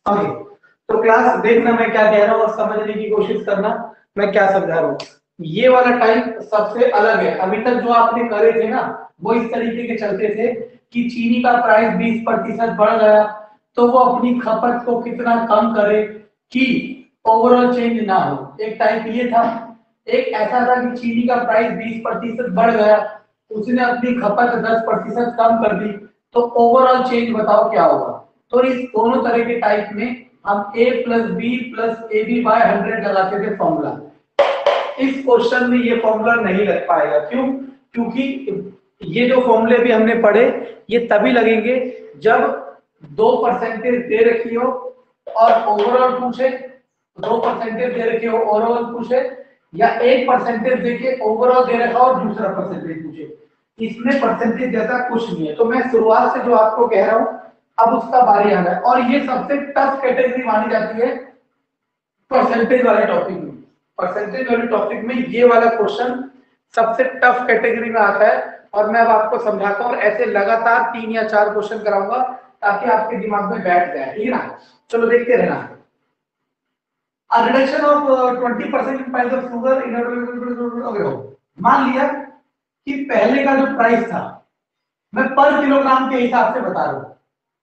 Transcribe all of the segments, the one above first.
Okay, तो class देखना मैं क्या कह रहा हूँ और समझने की कोशिश करना मैं क्या समझा रहा हूँ। ये वाला टाइप सबसे अलग है। अभी तक जो आपने करे थे ना वो इस तरीके के चलते थे कि चीनी का प्राइस 20% बढ़ गया तो वो अपनी खपत को कितना कम करे कि ओवरऑल चेंज ना हो। एक टाइप ये था। एक ऐसा था कि चीनी का प्राइस 20% बढ़ गया, उसने अपनी खपत 10% कम कर दी, तो ओवरऑल चेंज बताओ क्या होगा। तो इस दोनों तरह के टाइप में हम a plus B plus A B by 100 लगाते थे फॉर्मूला। इस क्वेश्चन में ये फॉर्मूला नहीं लग पाएगा। क्यों? क्योंकि ये जो फॉर्मूले भी हमने पढ़े ये तभी लगेंगे जब 2% दे रखी हो और ओवरऑल पूछे, 2% दे रखी हो ओवरऑल पूछे, या 1% देके ओवरऑल दे रखा और दूसरा परसेंटेज पूछे। इसमें परसेंटेज जैसा कुछ नहीं है। तो मैं शुरुआत से जो आपको कह रहा हूं अब उसका बारी आ रहा है और ये सबसे टफ कैटेगरी मानी जाती है परसेंटेज वाले टॉपिक में। परसेंटेज वाले टॉपिक में ये वाला क्वेश्चन सबसे टफ कैटेगरी में आता है और मैं अब आपको समझाता हूँ और ऐसे लगातार 3 या 4 क्वेश्चन कराऊंगा ताकि आपके दिमाग में बैठ जाए। ठीक है ना? चलो देखते रहना। A reduction of 20% in price of sugar in मान लिया कि पहले का जो प्राइस था, मैं पर किलोग्राम के हिसाब से बता रहा हूं,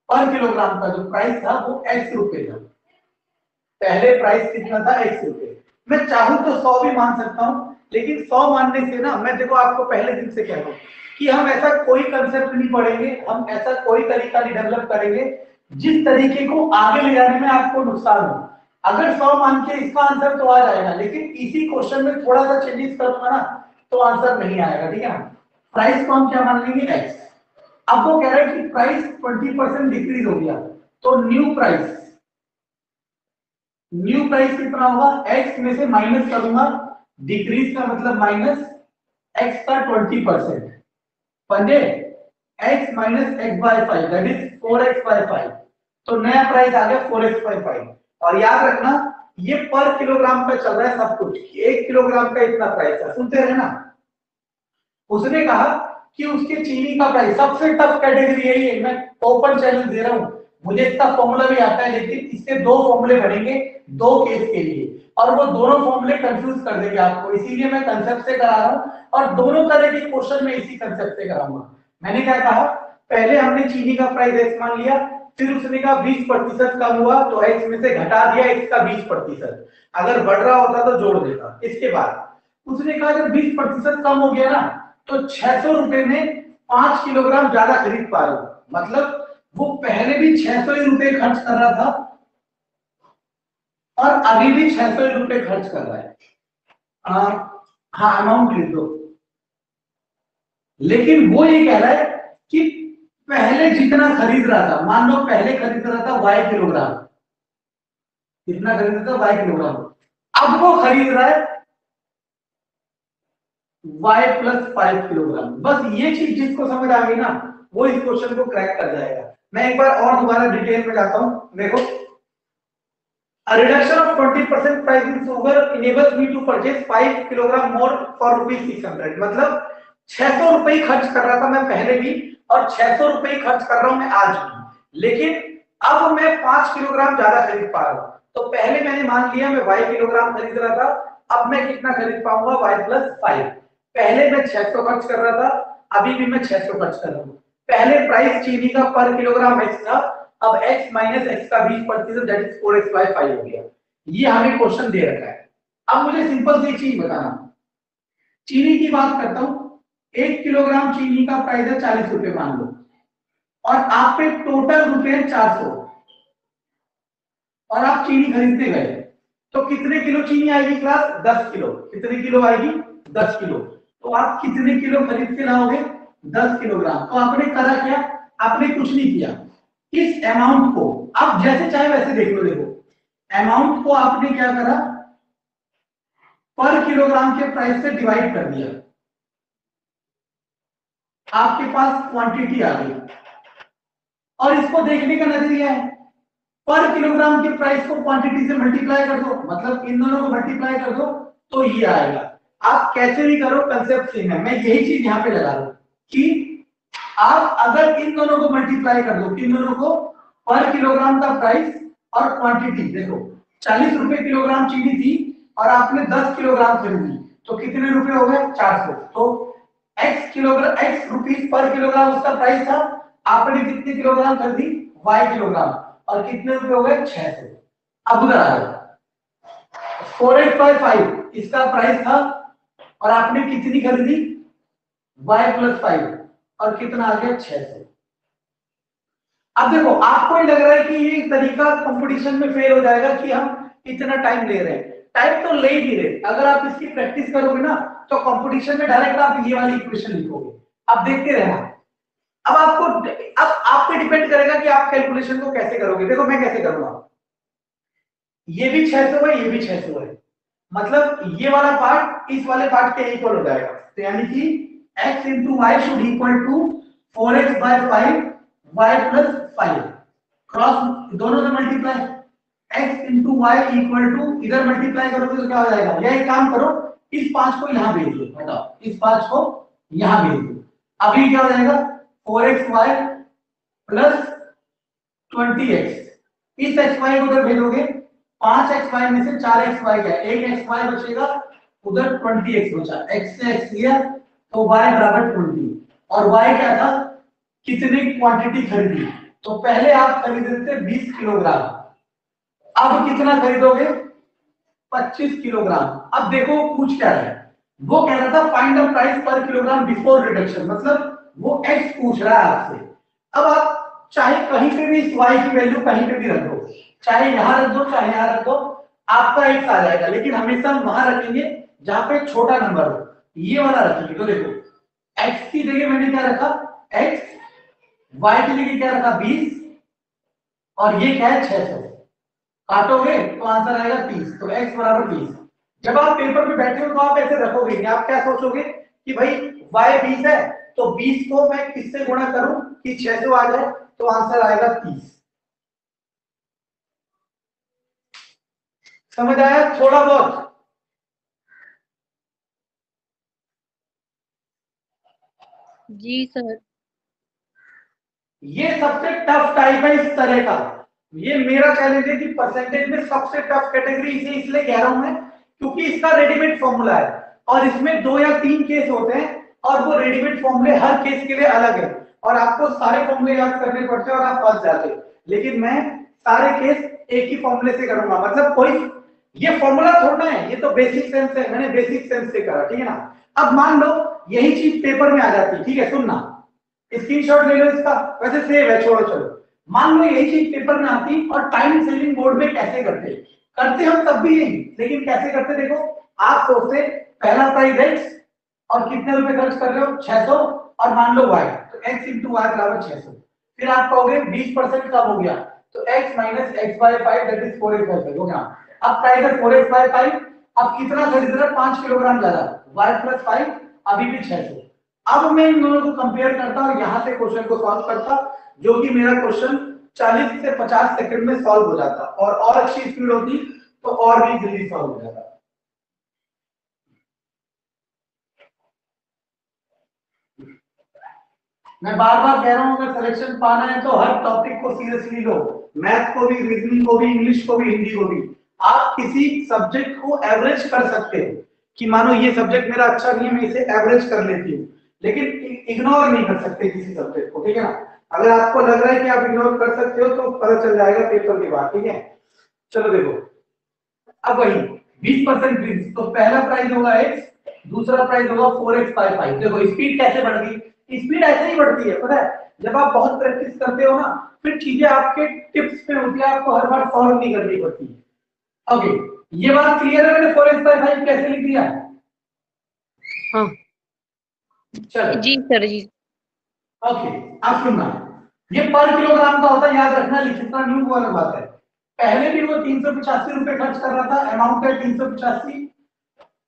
पर किलोग्राम का जो प्राइस था वो x रुपए था। पहले प्राइस कितना था? x रुपए। मैं चाहूं तो 100 भी मान सकता हूं, लेकिन 100 मानने से ना, मैं देखो आपको पहले दिन से कह रहा हूं कि हम ऐसा कोई कंसेप्ट नहीं पढ़ेंगे, हम ऐसा कोई तरीका नहीं डेवलप करेंगे जिस तरीके को आगे ले जाने में आपको नुकसान हो। अगर 100 मान के इसका आंसर तो आ जाएगा, लेकिन इसी क्वेश्चन में थोड़ा सा चेंजेस कर दूंगा ना तो आंसर नहीं आएगा। ठीक है ना? प्राइस को हम क्या मान लेंगे? x। अब वो कह रहा है कि प्राइस 20% डिक्रीज हो गया, तो न्यू प्राइस, न्यू प्राइस कितना होगा? x में से माइनस करूंगा, डिक्रीज का मतलब माइनस x का 20%, समझे? x minus x by 5 that is 4x by 5। तो नया प्राइस आ गया 4x बाय 5। और याद रखना ये पर किलोग्राम पे चल रहा है सब कुछ, 1 किलोग्राम का इतना प्राइस है। सुनते रहना। उसने कहा कि उसके चीनी का प्राइस, सबसे टफ कैटेगरी यही है, मैं ओपन चैलेंज दे रहा हूं। मुझे इसका फॉर्मूला भी आता है, लेकिन इसके दो फॉर्मूले बनेंगे दो केस के लिए और वो दोनों फॉर्मूले कंफ्यूज कर देंगे आपको, इसीलिए मैं कंसेप्ट से करा रहा हूं और दोनों तरह के क्वेश्चन में इसी कंसेप्ट से कराऊंगा। मैंने क्या कहा? पहले हमने चीनी का प्राइस x मान लिया, फिर उसने कहा 20% कम हुआ तो x में से घटा दिया x का 20%, अगर बढ़ रहा होता तो जोड़ देता। इसके बाद उसने कहा जब 20% कम हो गया ना तो 600 रुपए में 5 किलोग्राम ज्यादा खरीद पा रहे हो। मतलब वो पहले भी 600 ही रुपए खर्च कर रहा था और अभी भी 600 ही रुपए खर्च कर रहा है। हाँ, अमाउंट लिख दो। लेकिन वो ये कह रहा है कि पहले जितना खरीद रहा था, मान लो पहले खरीद रहा था y किलोग्राम, कितना खरीद रहा था? y kilogram. अब वो खरीद रहा है y प्लस 5 किलोग्राम। बस ये चीज जिसको समझ आ गई ना वो इस क्वेश्चन को क्रैक कर जाएगा। मैं एक बार और दोबारा डिटेल में जाता हूं। देखो, a reduction of 20% price in sugar enables me to purchase 5 kilogram more for rupees 600। मतलब 600 रुपए ही खर्च कर रहा था मैं पहले भी और 600 रुपए ही खर्च कर रहा हूं मैं आज भी, लेकिन अब मैं 5 किलोग्राम ज्यादा खरीद पा रहा हूं। तो पहले मैंने मान लिया मैं y किलोग्राम खरीद रहा था, अब मैं कितना खरीद पाऊंगा? y plus 5। पहले मैं 600 खर्च कर रहा था, अभी भी मैं 600 खर्च कर रहा हूं। पहले प्राइस चीनी का पर किलोग्राम x था, अब x माइनस एक्स का 20% दैट इज 4x बाय 5 हो गया। ये हमें क्वेश्चन दे रखा है। अब मुझे सिंपल सी चीज बताना, चीनी की बात करता हूं। 1 किलोग्राम चीनी का प्राइस है 40 रुपए मान लो, और आप पे टोटल रुपए 400 और आप चीनी खरीदने गए, तो कितने किलो चीनी आएगी क्लास? 10 किलो। कितने किलो आएगी? 10 किलो। तो आप कितने किलो खरीद के लाओगे? 10 किलोग्राम। तो आपने करा क्या? आपने कुछ नहीं किया, इस अमाउंट को आप जैसे चाहे वैसे देख लो। देखो, अमाउंट को आपने क्या करा? पर किलोग्राम के प्राइस से डिवाइड कर दिया, आपके पास क्वांटिटी आ गई। और इसको देखने का नजरिया है, पर किलोग्राम के प्राइस को क्वांटिटी से मल्टीप्लाई कर दो, मतलब इन दोनों को मल्टीप्लाई कर दो तो ये आएगा। आप कैसे भी करो कंसेप्ट सेम है। मैं यही चीज यहां पे लगा रहा हूं कि आप अगर इन दोनों को मल्टीप्लाई कर दो, इन दोनों को, पर किलोग्राम का प्राइस और क्वांटिटी देखो 40 रुपए किलोग्राम चीनी थी और आपने 10 किलोग्राम खरीदी तो कितने रुपए हो गए 400। तो x किलोग्राम x रुपीस पर किलोग्राम उसका प्राइस था, आपने कितने किलोग्राम खरीदी y किलोग्राम और कितने रुपए हो गए 600। अब उधर आ जाओ 4x by 5 इसका प्राइस था और आपने कितनी खरीदी y + 5 और कितना आ गया 600। अब देखो आपको ही लग रहा है कि ये तरीका कंपटीशन में फेल हो जाएगा कि हम इतना टाइम ले रहे हैं, टाइम तो ले ही रहे, अगर आप इसकी प्रैक्टिस करोगे ना तो कंपटीशन में डायरेक्ट आप ये वाली इक्वेशन लिखोगे, आप देखते रहना। अब आप पे डिपेंड करेगा कि आप कैलकुलेशन को कैसे करोगे। देखो मैं कैसे करूंगा, ये भी 600 है, ये भी 600 है, मतलब ये वाला पार्ट इस वाले पार्ट के इक्वल हो जाएगा, तो यानी कि x into y should equal to 4x by 5 y plus 5 cross दोनों से multiply, x into y equal to इधर मल्टीप्लाई करोगे तो क्या हो जाएगा, या एक काम करो इस 5 को यहां भेज दो, हटाओ इस 5 को यहां भेज दो, अभी क्या हो जाएगा 4xy plus 20x, इस xy को उधर भेजोगे 5xy में से 4xy गया, एक xy बचेगा, उधर 20x बचा, x से x गया तो y बराबर 20 और y क्या था कितनी क्वांटिटी खरीदी, तो पहले आप खरीद रहे थे 20 किलोग्राम, अब कितना खरीदोगे 25 किलोग्राम। अब देखो पूछ क्या रहा है, वो कह रहा था फाइंड द प्राइस पर किलोग्राम बिफोर रिडक्शन, मतलब वो x पूछ रहा है आपसे। अब आप चाहे कहीं पे भी इस y की वैल्यू कहीं पे भी रख दो, चाहे यहां रख दो चाहे यहां रख दो, आपका x आ जाएगा, लेकिन हमेशा हम वहां रखेंगे जहां पे छोटा नंबर हो, ये वाला रखेंगे। तो देखो x की जगह मैंने क्या रखा x, y की जगह क्या रखा 20 और ये क्या है 600, काटोगे तो आंसर आएगा 30, तो x बराबर 30। जब आप पेपर पे बैठे हो तो आप ऐसे रखोगे नहीं, आप क्या सोचोगे कि भाई y 20 है तो 20 को मैं किससे गुणा करूं कि 600 आ जाए, तो आंसर आएगा 30। समझ आया थोड़ा बहुत? जी सर। ये सबसे टफ टाइप है इस तरह का, ये मेरा चैलेंज है कि परसेंटेज में सबसे टफ कैटेगरी इसे इसलिए कह रहा हूं मैं क्योंकि इसका रेडीमेड फॉर्मूला है और इसमें 2 या 3 केस होते हैं और वो रेडीमेड फॉर्मूले हर केस के लिए अलग है और आपको सारे फॉर्मूले याद करने पड़ते हैं और आप फंस जाते हैं। लेकिन मैं सारे केस एक ही फॉर्मूले से करूंगा, मतलब कोई ये फॉर्मूला थोड़ा है, ये तो बेसिक सेंस है, मैंने बेसिक सेंस से करा, ठीक है ना। अब मान लो यही चीज पेपर में आ जाती, ठीक है सुनना, स्क्रीनशॉट ले लो इसका, वैसे सेव है छोड़ो चलो। मान लो यही चीज पेपर में आती और टाइम सेविंग बोर्ड में कैसे करते, करते हम तब भी यही, लेकिन कैसे करते देखो, आप सोचते पहला प्राइस x और कितने रुपए खर्च कर रहे हो 600 और मान लो y, तो x into y बराबर 600, फिर आप कहोगे 20% कम हो गया तो x minus x by 5 that is 4x by 5 हो गया। अब प्राइस है 4x by 5, अब कितना खरीद रहा है 5 किलोग्राम ज्यादा, y plus 5 अभी भी 600। अब मैं इन दोनों को कंपेयर करता और यहां से क्वेश्चन को सॉल्व करता, जो कि मेरा क्वेश्चन 40 से 50 सेकंड में सॉल्व हो जाता और अच्छी स्पीड होती तो और भी जल्दी सॉल्व हो जाता। मैं बार बार कह रहा हूं अगर सिलेक्शन पाना है तो हर टॉपिक को सीरियसली लो, मैथ को भी, रीजनिंग को भी, इंग्लिश को भी, हिंदी को भी। आप किसी सब्जेक्ट को एवरेज कर सकते हो कि मानो ये सब्जेक्ट मेरा अच्छा नहीं है मैं इसे एवरेज कर लेती हूँ, लेकिन इग्नोर नहीं कर सकते किसी सब्जेक्ट को, ठीक है ना। अगर आपको लग रहा है कि आप इग्नोर कर सकते हो तो पता चल जाएगा पेपर के बाद, ठीक है। चलो देखो अब वही 20% तो पहला प्राइस होगा x, दूसरा प्राइस होगा 4x by 5। देखो स्पीड कैसे बढ़ गई, स्पीड ऐसे ही बढ़ती है, पता है जब आप बहुत प्रैक्टिस करते हो ना फिर चीजें आपके टिप्स पे होती है, आपको हर बार सॉल्व नहीं करनी पड़ती है। ओके ये बात क्लियर है, मैंने 4x by 5 कैसे लिख दिया? हाँ चलो जी सर जी। ओके अब सुनना, ये पर किलोग्राम का होता है, याद रखना, लिखना नहीं वो अलग बात है। पहले भी वो 385 रुपए खर्च कर रहा था, अमाउंट है 385,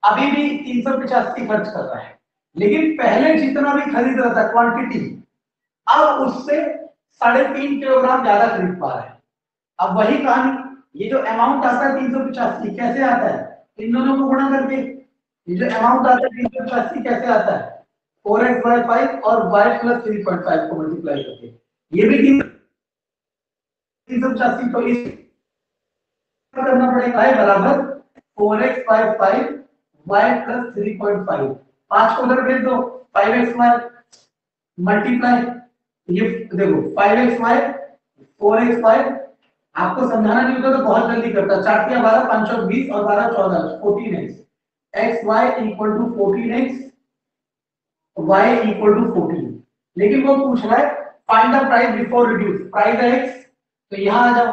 अभी भी 385 खर्च कर रहा है, लेकिन पहले जितना भी खरीद रहा था क्वांटिटी, अब उससे 3.5 किलोग्राम ज्यादा खरीद पा रहा है। अब वही कहानी, ये जो अमाउंट आता है 385 कैसे आता है, इन दोनों को गुणा करके, ये जो अमाउंट आता है 385 कैसे आता है 4x by 5 और y plus 3.5 को मल्टीप्लाई करके, ये भी 385 तो इस करना पड़ेगा y बराबर 4x बाय 5 y प्लस 3.5 5 को उधर भेज दो 5x y मल्टीप्लाई ये देखो 5xy 4xy आपको समझाना नहीं होता तो बहुत जल्दी करता 4 के 12 5 और 20 और 12 14 14x xy equal to 14x y equal to 14 लेकिन वो पूछ रहा है find the price before reduce price है x तो यहां आ जाओ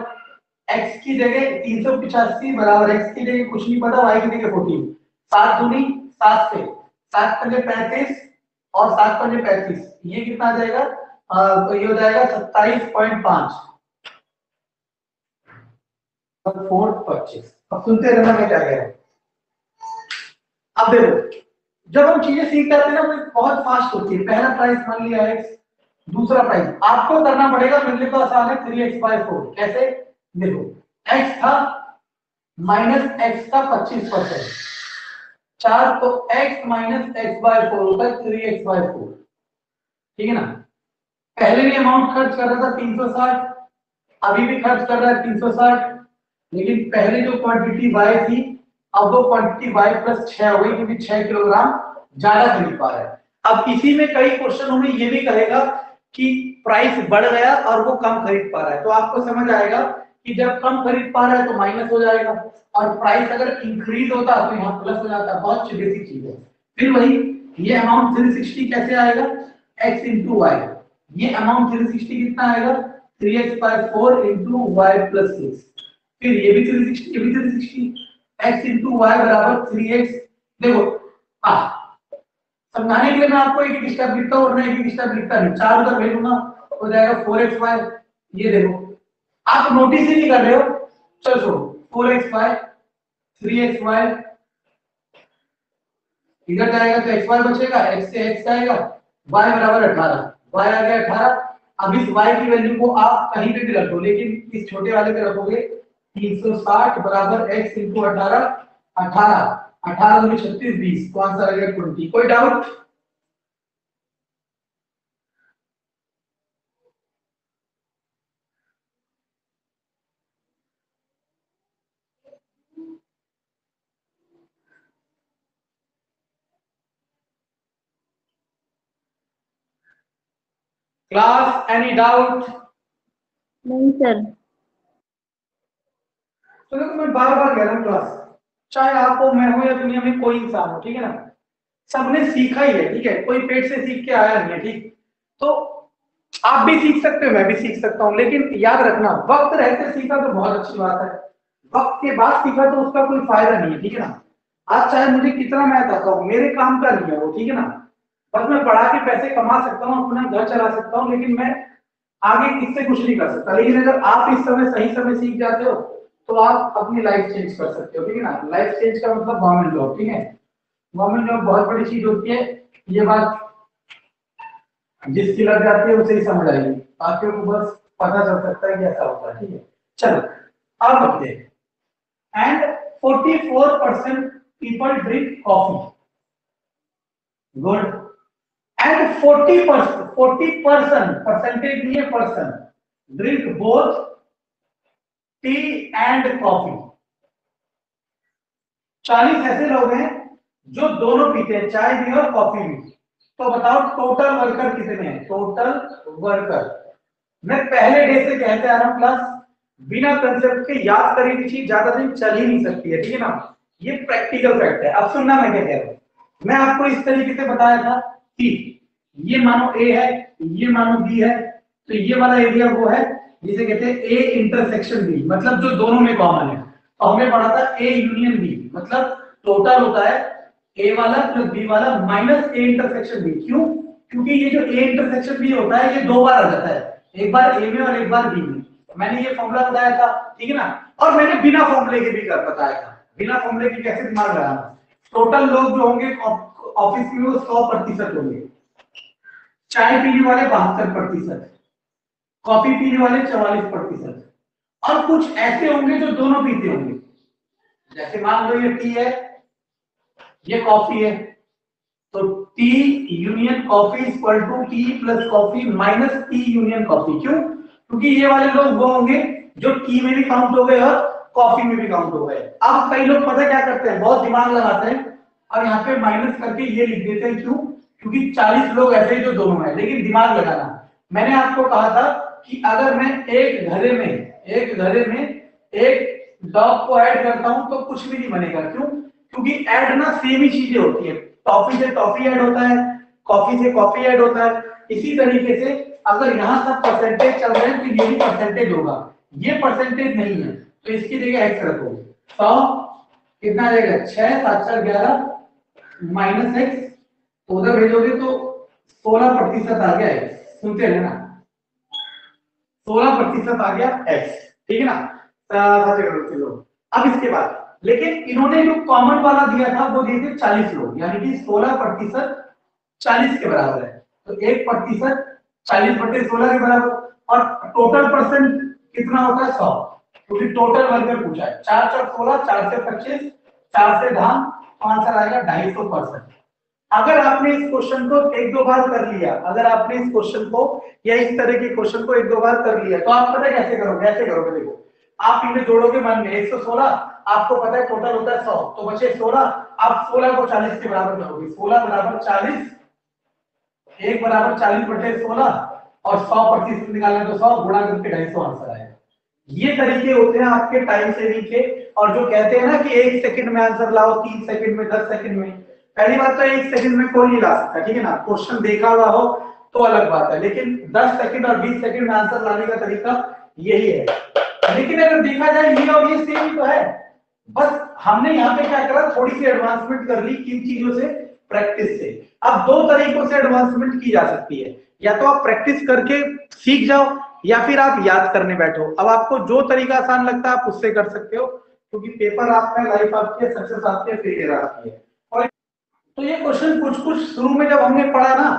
x की जगह 385 बराबर x की जगह कुछ नहीं पता y की जगह 14 7 दूनी 7 से 7 पंजे 35 और 7 पंजे 35 ये कितना आ जाएगा तो ये हो जाएगा 27.5 और 425 अब सुनते रहना मैं क्या कह रहा हूं अब देखो जब हम चीजें सीख जाते हैं ना वो बहुत फास्ट होती है पहला प्राइस मान लिया x दूसरा प्राइस आपको करना पड़ेगा मेरे लिए तो आसान है 3x/4 कैसे देखो x था माइनस x का 25% 4 तो x माइनस x/4 होता है 3x/4 ठीक है ना पहले भी अमाउंट खर्च कर रहा था 360 अभी भी खर्च कर रहा है 360 लेकिन पहले जो क्वांटिटी y थी अब वो क्वांटिटी y प्लस 6 हो गई क्योंकि 6 किलोग्राम ज्यादा खरीद पा रहा है अब इसी में कई क्वेश्चन हमें ये भी कहेगा कि प्राइस बढ़ गया और वो कम खरीद पा रहा है तो आपको समझ आएगा कि जब कम खरीद पा रहा है तो माइनस हो जाएगा और प्राइस अगर इंक्रीज होता तो यहाँ प्लस हो जाता बहुत बेसिक चीज है फिर वही ये अमाउंट 360 कैसे आएगा x into y ये अमाउंट 360 कितना आएगा 3x/4 into y plus 6 फिर ये भी 360 ये भी 360 x into y बराबर 3x देखो समझाने के लिए मैं आपको एक स्टेप लिखता हूं और एक स्टेप लिखता नहीं चार उधर भेजूंगा हो जाएगा 4xy ये देखो आप नोटिस ही नहीं कर रहे हो चलो छोड़ो 4xy 3xy इधर जाएगा तो xy बचेगा x से x जाएगा y बराबर 18 y आ गया 18 अब इस y की वैल्यू को आप कहीं पे भी रख दो लेकिन इस छोटे वाले पे रखोगे 360 बराबर x into 18 18 18 में 36 20 तो आंसर आ गया 20 कोई डाउट क्लास एनी डाउट नहीं सर तो देखो मैं बार बार कह रहा हूं क्लास चाहे आप हो मैं हो या दुनिया में कोई इंसान हो ठीक है ना सबने सीखा ही है ठीक है कोई पेट से सीख के आया नहीं है ठीक तो आप भी सीख सकते हो मैं भी सीख सकता हूं लेकिन याद रखना वक्त रहते सीखा तो बहुत अच्छी बात है वक्त के बाद सीखा तो उसका कोई फायदा नहीं है ठीक है ना आज चाहे मुझे कितना मैथ आता हो मेरे काम का नहीं है वो ठीक है ना बस मैं पढ़ा के पैसे कमा सकता हूँ अपना घर चला सकता हूँ लेकिन मैं आगे इससे कुछ नहीं कर सकता लेकिन अगर आप इस समय सही समय सीख जाते हो तो आप अपनी लाइफ चेंज कर सकते हो ठीक है ना लाइफ चेंज का मतलब गवर्नमेंट जॉब ठीक है गवर्नमेंट जॉब बहुत बड़ी चीज होती है ये बात जिसकी लग जाती है उसे ही समझ आएगी बाकियों को बस पता चल सकता है कि ऐसा होता है ठीक है चलो अब देखते हैं and 44% people drink coffee good and 40% percentage नहीं है person drink both tea and coffee 40 ऐसे लोग हैं जो दोनों पीते हैं चाय भी और कॉफी भी तो बताओ टोटल वर्कर कितने हैं टोटल वर्कर मैं पहले डे से कहते आ रहा हूं क्लास बिना कंसेप्ट के याद करी हुई चीज ज्यादा दिन चल ही नहीं सकती है ठीक है ना ये प्रैक्टिकल फैक्ट है अब सुनना मैं क्या कह रहा हूं मैं आपको इस तरीके से बताया था कि ये मानो ए है ये मानो बी है तो ये वाला एरिया वो है जिसे कहते हैं ए इंटरसेक्शन बी मतलब जो दोनों में कॉमन है तो हमने पढ़ा था ए यूनियन बी मतलब टोटल होता है ए वाला प्लस बी वाला माइनस ए इंटरसेक्शन बी क्यों क्योंकि ये जो ए इंटरसेक्शन बी होता है ये दो बार आ जाता है एक बार ए में और एक बार बी में मैंने ये फॉर्मूला बताया था ठीक है ना और मैंने बिना फॉर्मूले के भी कर बताया था बिना फॉर्मूले के कैसे दिमाग लगाना टोटल लोग जो होंगे ऑफिस में वो 100% होंगे चाय पीने वाले 72% कॉफी पीने वाले 44% और कुछ ऐसे होंगे जो दोनों पीते होंगे जैसे मान लो ये टी है ये कॉफी है तो tea union coffee equal to tea plus coffee minus tea union coffee क्यों क्योंकि ये वाले लोग वो होंगे जो टी में भी काउंट हो गए और कॉफी में भी काउंट हो गए। अब कई लोग पता क्या करते हैं, बहुत दिमाग लगाते हैं और यहाँ पे माइनस करके ये लिख देते हैं, क्यों? क्योंकि 40 लोग ऐसे ही जो दोनों है, लेकिन दिमाग लगाना। मैंने आपको कहा था कि अगर मैं एक घरे में एक डॉग को ऐड करता हूं तो कुछ भी नहीं बनेगा। क्यों? क्योंकि ऐड ना सेम ही चीजें होती है, टॉफी से टॉफी ऐड होता है, कॉफी से कॉफी ऐड होता है। इसी तरीके से अगर यहाँ सब परसेंटेज चल रहे हैं तो ये भी परसेंटेज होगा, ये परसेंटेज नहीं है तो इसकी जगह एक्स रखो। 100 कितना आ जाएगा? 6 7 4 11 माइनस एक्स, उधर भेजोगे तो 16% आ गया एक्स। सुनते हैं ना, 16% आ गया एक्स, ठीक है ना? चलो अब इसके बाद, लेकिन इन्होंने जो कॉमन वाला दिया था वो दिए थे 40 लोग, यानी कि 16% 40 के बराबर है, तो 1% 40/16 के बराबर। और टोटल परसेंट कितना होता है? 100, क्योंकि टोटल वर्कर पूछा है। 4 4 16, 4 से 25, 4 से धाम, तो आंसर आएगा 250%। अगर आपने इस क्वेश्चन को एक दो बार कर लिया, अगर आपने इस क्वेश्चन को या इस तरह के क्वेश्चन को एक दो बार कर लिया, तो आप पता कैसे करोगे? ऐसे करोगे, देखो आप इन्हें जोड़ोगे मन में 116, आपको पता है टोटल होता है 100, तो बचे 16, आप 16 को 40 के बराबर करोगे, 16 बराबर 40, 1 बराबर 40/16, और 100% निकालना तो 100 गुणा करके 250 आंसर आएगा। ये तरीके होते हैं आपके टाइम सेविंग के। और जो कहते हैं ना कि 1 सेकंड में आंसर लाओ, 3 सेकंड में, 10 सेकंड में, पहली बात तो 1 सेकंड में कोई नहीं ला सकता, ठीक है ना? क्वेश्चन देखा हुआ हो तो अलग बात है, लेकिन 10 सेकंड और 20 सेकंड में आंसर लाने का तरीका यही है। लेकिन अगर देखा जाए ये और ये सेम ही तो है, बस हमने यहाँ पे क्या करा, थोड़ी सी एडवांसमेंट कर ली, किन चीजों से? प्रैक्टिस से। अब दो तरीकों से एडवांसमेंट की जा सकती है, या तो आप प्रैक्टिस करके सीख जाओ या फिर आप याद करने बैठो। अब आपको जो तरीका आसान लगता है आप उससे कर सकते हो, क्योंकि पेपर आपका, लाइफ आपकी है, सक्सेस आपकी है, फेलियर आपकी है। और तो ये क्वेश्चन कुछ शुरू में जब हमने पढ़ा ना,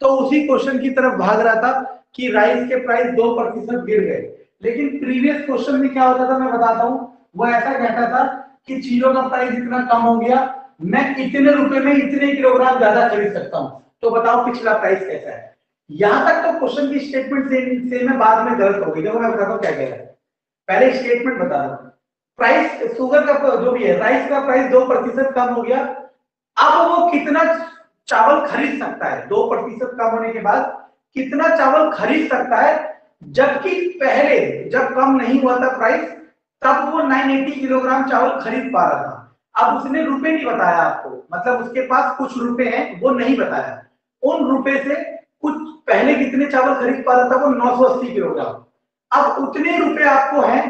तो उसी क्वेश्चन की तरफ भाग रहा था कि राइस के प्राइस 2% गिर गए। लेकिन प्रीवियस क्वेश्चन में क्या होता था मैं बताता हूँ, वो ऐसा कहता था कि चीजों का प्राइस इतना कम हो गया, मैं इतने रुपए में इतने किलोग्राम ज्यादा खरीद सकता हूँ। तो बताओ पिछला प्राइस कैसा है? यहां तक तो क्वेश्चन की स्टेटमेंट सेम है, बाद में गलत हो गई। देखो मैं बताता हूँ क्या कह रहा है, पहले स्टेटमेंट बता दो। प्राइस शुगर का जो भी है, राइस का प्राइस 2% कम हो गया, अब वो कितना चावल खरीद सकता है? 2% कम होने के बाद कितना चावल खरीद सकता है? जबकि पहले जब कम नहीं हुआ था प्राइस, तब वो 980 किलोग्राम चावल खरीद पा रहा था। अब उसने रुपए नहीं बताया आपको, मतलब उसके पास कुछ रुपए हैं वो नहीं बताया। उन रुपए से कुछ पहले कितने चावल खरीद पा रहा था? वो 980 किलोग्राम। अब उतने रुपए आपको हैं,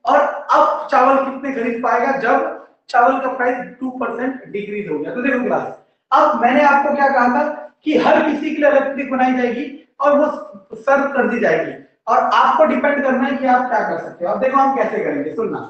और अब चावल कितने खरीद पाएगा जब चावल का प्राइस 2% डिक्रीज हो गया? तो देखो क्लास, अब मैंने आपको क्या कहा था कि हर किसी के लिए अलग ट्रिक बनाई जाएगी और वो सर्व कर दी जाएगी, और आपको डिपेंड करना है कि आप क्या कर सकते हो। अब देखो हम कैसे करेंगे, सुनना।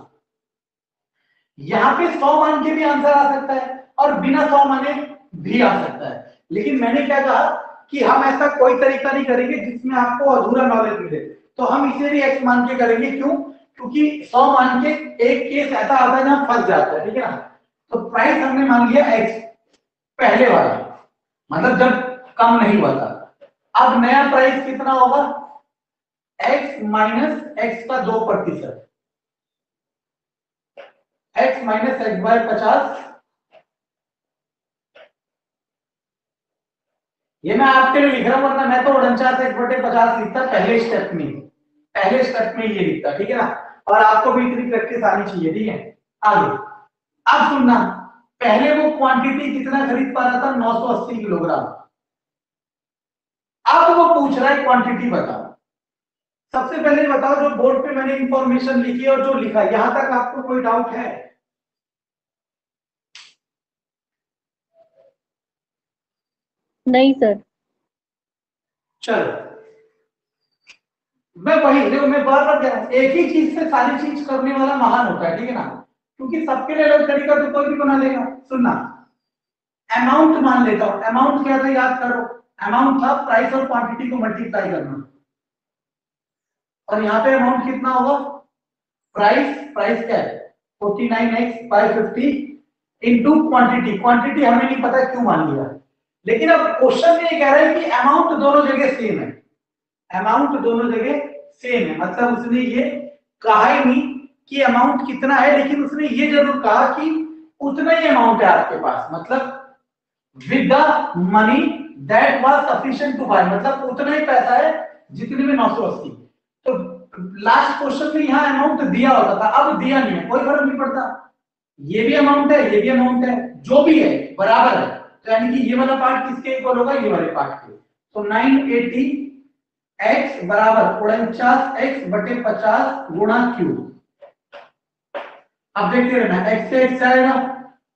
यहाँ पे 100 मान के भी आंसर आ सकता है और बिना 100 माने भी आ सकता है, लेकिन मैंने क्या कहा कि हम ऐसा कोई तरीका नहीं करेंगे जिसमें आपको अधूरा नॉलेज मिले, तो हम इसे भी एक्स मान के करेंगे। क्यों? क्योंकि 100 मान के एक केस ऐसा आता है ना, फंस जाता है, ठीक है ना? तो प्राइस हमने मान लिया एक्स, पहले वाला, मतलब जब कम नहीं हुआ था। अब नया प्राइस कितना होगा? एक्स माइनस एक्स का 2%, एक्स माइनस एक्स बाय 50। ये मैं आपके लिए लिख रहा हूं, वरना मैं तो 49x/50 लिखता पहले स्टेप में, पहले स्टेप में ये लिखता, ठीक है ना? और आपको भी इतनी प्रैक्टिस आनी चाहिए, ठीक है? आगे अब सुनना, पहले वो क्वांटिटी कितना खरीद पा रहा था? 980 किलोग्राम। अब वो पूछ रहा है क्वांटिटी बताओ। सबसे पहले बताओ, जो बोर्ड पे मैंने इंफॉर्मेशन लिखी और जो लिखा, यहां तक आपको कोई डाउट है? नहीं सर। चलो मैं वही देखो, मैं बार बार कह रहा हूं, एक ही चीज से सारी चीज करने वाला महान होता है, ठीक है ना? क्योंकि सबके लिए अलग तरीका तो कोई भी बना लेगा। सुनना, अमाउंट मान लेता हूं। अमाउंट क्या था याद करो, अमाउंट था प्राइस और क्वांटिटी को मल्टीप्लाई करना, और यहाँ पे अमाउंट कितना होगा? प्राइस, प्राइस क्या है? 49x/50 into quantity. क्वांटिटी हमें नहीं पता क्यों मान लिया, लेकिन अब क्वेश्चन में ये कह रहा है कि अमाउंट दोनों जगह सेम है, अमाउंट दोनों जगह सेम है, मतलब उसने ये कहा ही नहीं कि अमाउंट कितना है, लेकिन उसने ये जरूर कहा कि उतना ही अमाउंट है आपके पास, मतलब with the money that was sufficient to buy, मतलब उतना ही पैसा है जितने में 980। तो लास्ट क्वेश्चन में यहाँ अमाउंट दिया होता था, अब दिया नहीं है, कोई फर्क नहीं पड़ता, ये भी अमाउंट है ये भी अमाउंट है, जो भी है बराबर है, तो यानी कि ये वाला पार्ट किसके इक्वल होगा, ये वाले पार्ट के। तो 980 x बराबर 49x बटे 50 गुणा q। अब देखते रहना, x से x आएगा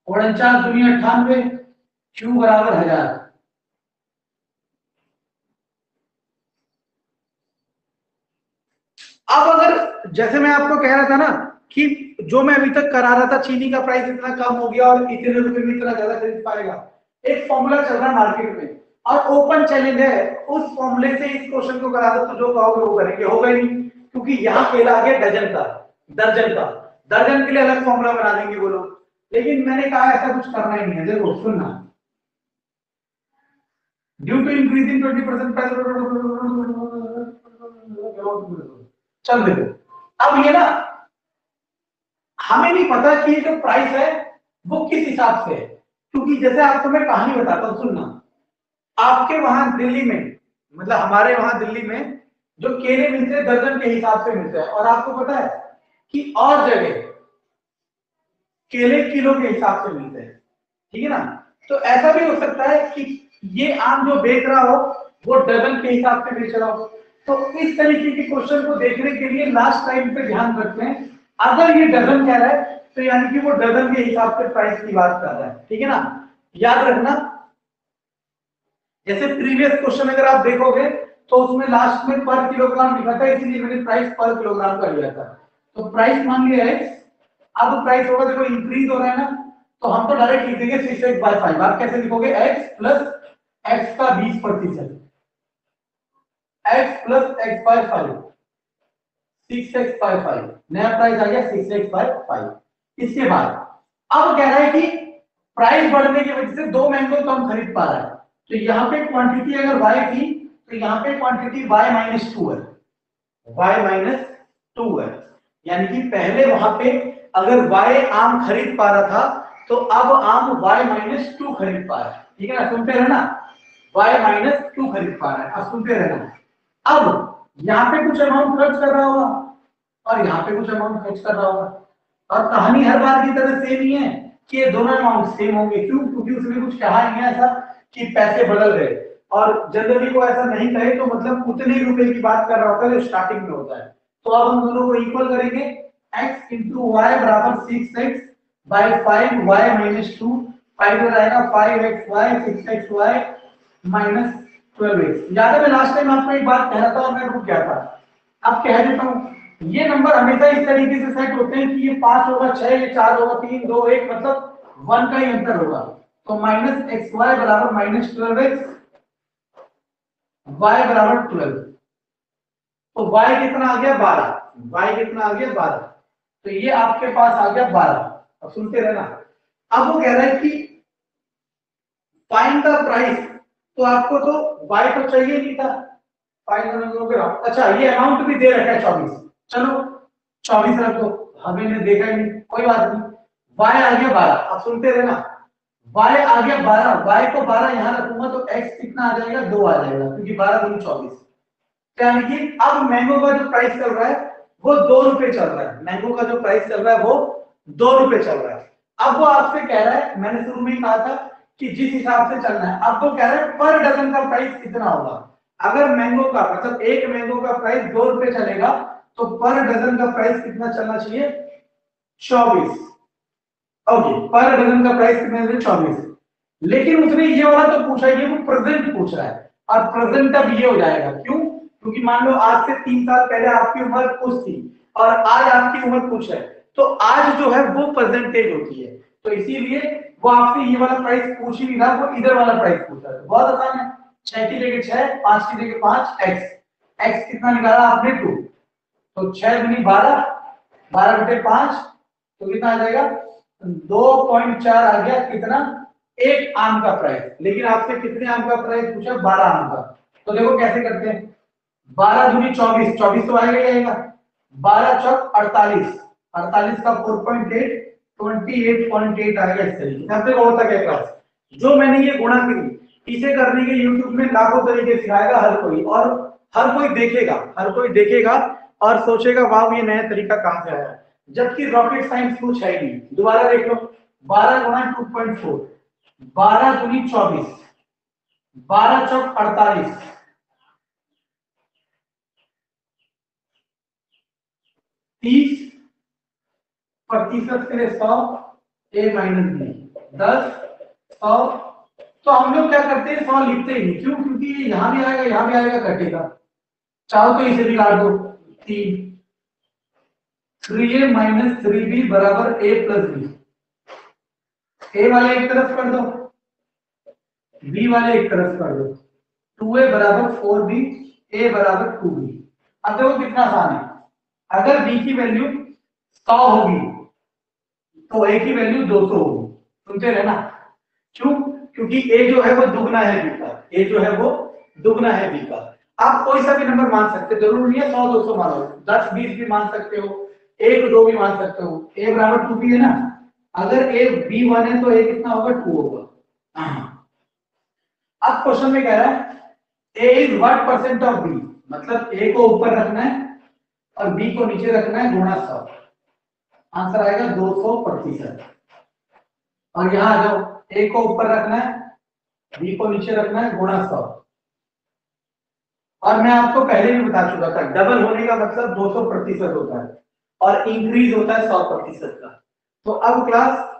49 दूनी 98, q बराबर 1000। अब अगर जैसे मैं आपको कह रहा था ना कि जो मैं अभी तक करा रहा था, चीनी का प्राइस इतना कम हो गया और इतने रुपए में इतना ज्यादा खरीद पाएगा, एक फॉर्मूला चल रहा है मार्केट में और ओपन चैलेंज है, उस फॉर्मूले से इस क्वेश्चन को करा दो तो जो कहोगे वो करेंगे, होगा ही नहीं, क्योंकि यहाँ केला आ गया डजन का, दर्जन के लिए अलग फॉर्मूला बना देंगे वो लोग, लेकिन मैंने कहा ऐसा कुछ करना ही नहीं है। देखो सुनना, ड्यू टू इंक्रीजिंग 20% चल देखो, अब ये ना हमें नहीं पता कि ये जो प्राइस है वो किस हिसाब से है, क्योंकि जैसे आपको मैं कहानी बताता हूँ, सुनना, आपके वहां दिल्ली में, मतलब हमारे वहां दिल्ली में जो केले मिलते हैं दर्जन के हिसाब से मिलते हैं, और आपको पता है कि और जगह केले किलो के हिसाब से मिलते हैं, ठीक है ना। तो ऐसा भी हो सकता है कि ये आम जो बेच रहा हो वो डजन के हिसाब से बेच रहा हो। तो इस तरीके के क्वेश्चन को देखने के लिए लास्ट टाइम पे ध्यान रखते हैं, अगर ये डजन कह रहा है तो यानी कि वो डजन के हिसाब से प्राइस की बात कर रहा है, ठीक है ना। याद रखना, जैसे प्रीवियस क्वेश्चन अगर आप देखोगे तो उसमें लास्ट में पर किलोग्राम लिखा था, इसीलिए मैंने प्राइस पर किलोग्राम कर लिया था। तो प्राइस मान लिया x, अब प्राइस होगा, देखो इंक्रीज हो रहा है ना, तो हम तो डायरेक्ट लिख देंगे 6x/5। आप कैसे लिखोगे, x प्लस x का 20%, x प्लस x/5, 6x/5, नया प्राइस आ गया 6x/5। इसके बाद अब कह रहा है कि प्राइस बढ़ने की वजह से 2 मैंगो कम खरीद पा रहा है, तो यहाँ पे क्वांटिटी अगर y थी तो यहाँ पे क्वांटिटी y-2 है, y-2 है, यानी कि पहले वहां पे अगर y आम खरीद पा रहा था तो अब आम y-2 खरीद पा रहा है, ठीक है ना, सुनते रहना, y-2 खरीद पा रहा है, अब सुनते रहना। अब यहाँ पे कुछ अमाउंट खर्च कर रहा होगा और यहाँ पे कुछ अमाउंट खर्च कर रहा होगा, और कहानी हर बार की तरह सेम ही है कि ये दोनों अमाउंट सेम होंगे, क्यों, क्योंकि उसने कुछ कहा नहीं है ऐसा कि पैसे बदल गए, और जनरली को ऐसा नहीं कहे तो मतलब उतने रुपए की बात कर रहा होता है जो स्टार्टिंग में होता है। तो अब हम दोनों को इक्वल करेंगे, x इंटू वाई बराबर 6x/5 y-2, 5 हो जाएगा 5xy 6xy माइनस 12x। याद है मैं लास्ट टाइम आपको एक बात कह रहा था और मैं रुक गया था, अब कह देता हूँ, ये नंबर हमेशा इस तरीके से सेट होते हैं कि ये 5 होगा 6, ये 4 होगा 3 2 1, मतलब 1 का ही अंतर होगा। तो -xy बराबर -12x, y बराबर 12, तो y कितना आ गया 12, y कितना आ गया 12, तो ये आपके पास आ गया 12। अब सुनते रहना, अब वो कह रहा है कि फाइंड द प्राइस, तो आपको तो y तो चाहिए नहीं था, अच्छा ये अमाउंट भी दे रखा है 24, चलो 24 रख दो, हमने देखा ही नहीं, कोई बात नहीं, y आ गया 12। अब सुनते रहना, y आ गया 12, y को 12 यहां रखूंगा तो x कितना आ जाएगा, 2 आ जाएगा, क्योंकि 12 दूनी 24, यानी कि अब मैंगो का जो प्राइस चल रहा है वो 2 रुपए चल रहा है, मैंगो का जो प्राइस चल रहा है वो 2 रुपए चल रहा है। अब वो आपसे कह रहा है, मैंने शुरू में ही कहा था कि जिस हिसाब से चलना है, अब वो कह रहा है पर डजन का प्राइस कितना होगा। अगर मैंगो का मतलब एक मैंगो का प्राइस 2 रुपए चलेगा तो पर डजन का प्राइस कितना चलना चाहिए, 24। ओके, पर डजन का प्राइस कितना है, 24। लेकिन उसने ये वाला तो पूछा ही है, वो प्रेजेंट पूछ रहा है, और प्रेजेंट अब ये हो जाएगा, क्यों, क्योंकि मान लो आज से 3 साल पहले आपकी उम्र कुछ थी और आज आपकी उम्र कुछ है, तो आज जो है वो परसेंटेज होती है, तो इसीलिए वो आपसे ये वाला प्राइस पूछ ही नहीं रहा, वो इधर वाला प्राइस पूछ रहा है। बहुत आसान है, 6 की जगह 6, 5 की जगह 5, x कितना निकाला आपने 2, तो 6 दूनी 12, 12 बटे 5 तो कितना आ जाएगा, 2.4 आ गया, कितना, एक आम का प्राइस। लेकिन आपसे कितने आम का प्राइस पूछा, 12 आम का, तो देखो कैसे करते हैं, 12 दूनी 24, 24 तो आएगा ही आएगा, 12 चौक 48, 48 का 4.8 28.8 आएगा इस तरीके से। अब देखो होता क्या क्लास, जो मैंने ये गुणा करी इसे करने के यूट्यूब में लाखों तरीके सिखाएगा हर कोई, और हर कोई देखेगा और सोचेगा वाह ये नया तरीका कहां से आया, जबकि रॉकेट साइंस कुछ है ही नहीं। दोबारा देख लो, 12 गुणा 2.4, 12 दूनी 24, 12 चौक 48, 30 प्रतिशत के लिए 100, a माइनस बी 10, 100। तो हम लोग क्या करते हैं, 100 लिखते ही नहीं, क्यों? क्योंकि यहां भी आएगा कटेगा, चाहो तो इसे भी काट दो। 3 3a माइनस 3b बराबर a प्लस बी, ए वाले एक तरफ कर दो, बी वाले एक तरफ कर दो, 2a बराबर 4b, a बराबर 2b। अब देखो कितना आसान है, अगर b की वैल्यू 100 होगी तो a की वैल्यू 200 होगी, सुनते रहना। क्यों? क्योंकि a जो है वो दुगना है b का, a जो है वो दुगना है b का। आप कोई सा भी नंबर मान सकते हो, जरूर नहीं है 100 200 मानो, 10 20 भी मान सकते हो, 1 2 भी मान सकते हो। a बराबर 2b है ना, अगर a b 1 है तो a कितना होगा, 2 होगा। अब क्वेश्चन में कह रहा है a is what percent of b, मतलब a को ऊपर रखना है और b को नीचे रखना है, गुणा 100। आंसर आएगा 200%। और यहां आ जाओ, a को ऊपर रखना है, b को नीचे रखना है, गुणा 100। और मैं आपको पहले भी बता चुका था, डबल होने का मतलब 200% होता है और इंक्रीज होता है 100% का। तो अब क्लास